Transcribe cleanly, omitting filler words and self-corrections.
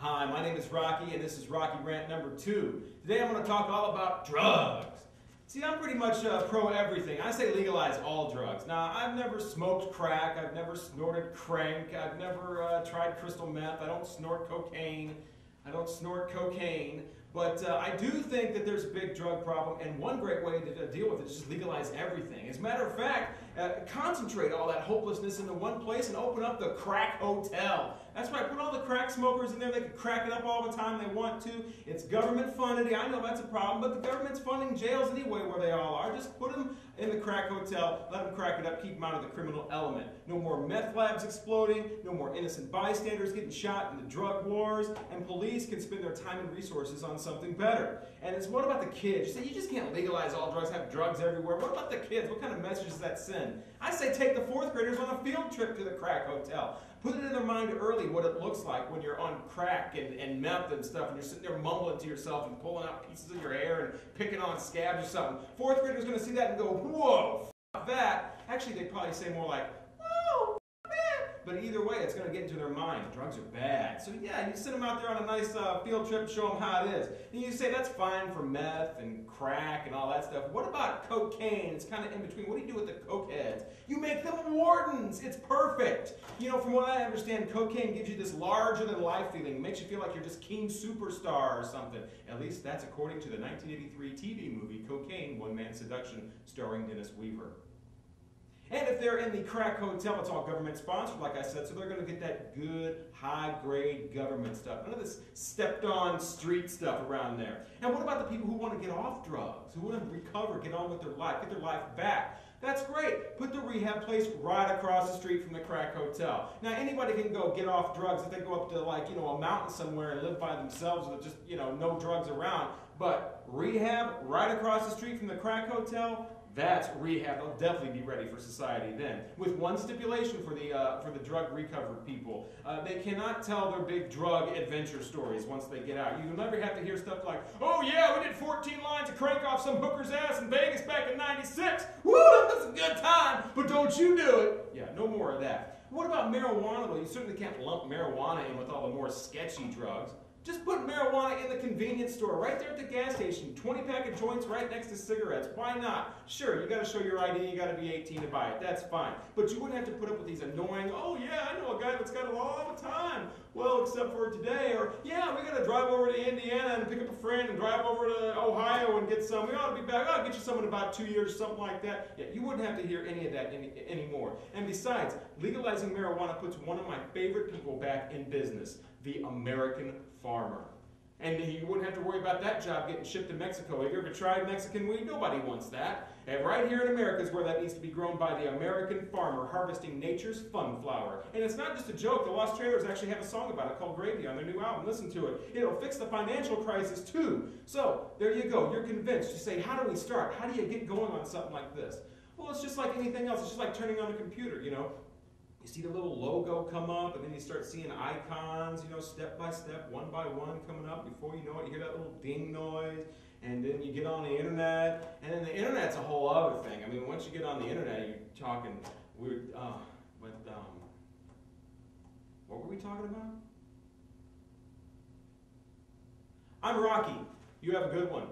Hi, my name is Rocky, and this is Rocky Rant number 2. Today I'm going to talk all about drugs. See, I'm pretty much pro everything. I say legalize all drugs. Now, I've never smoked crack, I've never snorted crank, I've never tried crystal meth, I don't snort cocaine, but I do think that there's a big drug problem, and one great way to deal with it is just legalize everything. As a matter of fact, concentrate all that hopelessness into one place and open up the crack hotel. That's right, put all the crack smokers in there. They can crack it up all the time they want to. It's government funded. I know that's a problem, but the government's funding jails anyway where they all are. Just put them in the crack hotel, let them crack it up, keep them out of the criminal element. No more meth labs exploding, no more innocent bystanders getting shot in the drug wars, and police can spend their time and resources on something better. And it's what about the kids? You say you just can't legalize all drugs, have drugs everywhere. What about the kids? What kind of message does that send? I say take the 4th graders on a field trip to the crack hotel. Put it in their mind early what it looks like when you're on crack and meth and stuff, and you're sitting there mumbling to yourself and pulling out pieces of your hair and picking on scabs or something. 4th graders going to see that and go, whoa, f that. Actually, they'd probably say more like, whoa, that. But either way, it's going to get into their mind. Drugs are bad. So yeah, you send them out there on a nice field trip, show them how it is. And you say that's fine for meth and crack and all that stuff. What about cocaine? It's kind of in between. What do you do with the coke heads? You make them wardens. It's perfect. You know, from what I understand, cocaine gives you this larger-than-life feeling. It makes you feel like you're just king superstar or something. At least that's according to the 1983 TV movie Cocaine, One Man Seduction, starring Dennis Weaver. And if they're in the crack hotel, it's all government sponsored, like I said, so they're going to get that good, high-grade government stuff. None of this stepped-on street stuff around there. And what about the people who want to get off drugs, who want to recover, get on with their life, get their life back? That's great. Put the rehab place right across the street from the crack hotel. Now, anybody can go get off drugs if they go up to, like, a mountain somewhere and live by themselves with just, no drugs around. But rehab right across the street from the crack hotel, that's rehab. They'll definitely be ready for society then. With one stipulation for the drug recovered people. They cannot tell their big drug adventure stories once they get out. You'll never have to hear stuff like, oh yeah, we did 14 lines to crank off some hooker's ass in Vegas back in '96. Woo, that was a good time, but don't you do it. Yeah, no more of that. What about marijuana though? You certainly can't lump marijuana in with all the more sketchy drugs. Just put marijuana in the convenience store, right there at the gas station. 20-pack of joints right next to cigarettes. Why not? Sure, you got to show your ID, you got to be 18 to buy it. That's fine. But you wouldn't have to put up with these annoying, oh yeah, I know a guy that's got it all the time. Well, except for today. Or, yeah, we got to drive over to Indiana and pick up a friend and drive over to Ohio and get some. We ought to be back. I'll get you some in about 2 years, something like that. Yeah, you wouldn't have to hear any of that anymore. And besides, legalizing marijuana puts one of my favorite people back in business, the American farmer. And you wouldn't have to worry about that job getting shipped to Mexico. Have you ever tried Mexican weed? Nobody wants that. And right here in America is where that needs to be grown by the American farmer, harvesting nature's fun flower. And it's not just a joke. The Lost Trailers actually have a song about it called Gravy on their new album. Listen to it. It'll fix the financial crisis too. So, there you go. You're convinced. You say, how do we start? How do you get going on something like this? Well, it's just like anything else. It's just like turning on a computer, You see the little logo come up, and then you start seeing icons, step by step, one by one coming up. Before you know it, you hear that little ding noise, and then you get on the internet, and then the internet's a whole other thing. I mean, once you get on the internet, you're talking weird, what were we talking about? I'm Rocky. You have a good one.